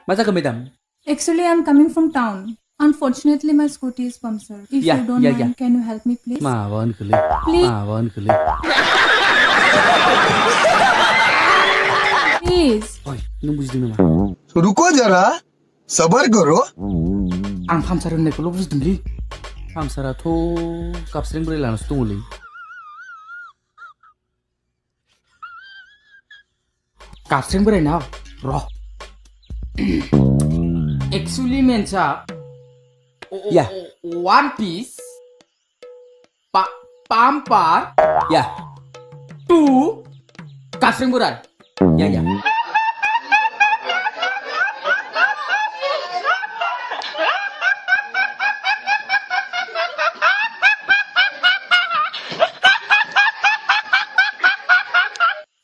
मा जाखो madam? Actually, I'm coming from town. Unfortunately, my scooty is punctured. If Yeah, you don't yeah, mind, yeah. can you help me, please? मावन कले Please. मावन कले Please. ओइ नों बुजिदों नामा? रुको जरा सबर करो आं फामसार होननायखौल' बुजिदोंलै फामसाराथ' कापस्रें बोराय लानासो दङलै कापस्रें बोराय ना र' Actually means yeah one piece pamper yeah two kastreng buran yeah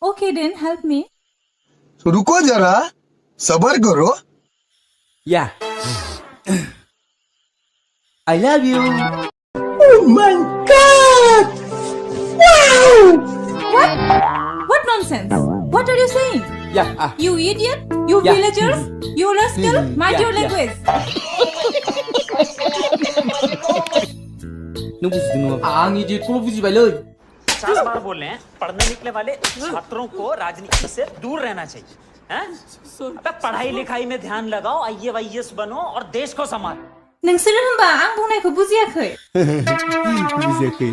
Okay, then help me. रुको जरा सबर करो yeah I love you Oh my God! Wow! What nonsense? What are you saying? yeah You idiot! You Yeah. villagers! You rascal! Mind Yeah, your yeah. language! नों बुजिदों नामा आं इडियटखौल' बुजिबायलै 50 बार बोल रहे हैं पढ़ने निकले वाले छात्रों को राजनीति से दूर रहना चाहिए हैं? अबे पढ़ाई लिखाई में ध्यान लगाओ आईएएस बनो और देश को संभालो नोंसोरो होनबा आं बुंनायखौ बुजियाखै बुजियाखै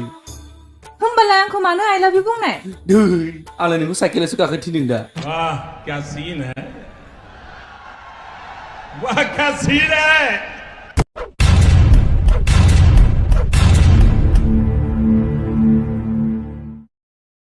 होमबालाय आंखौ मानो I love you बुंनाय आंलाय नोंखौ साइकेलावसो गाखोनो थिनदों दा वाह क्या सीन है वाह क्या सीन है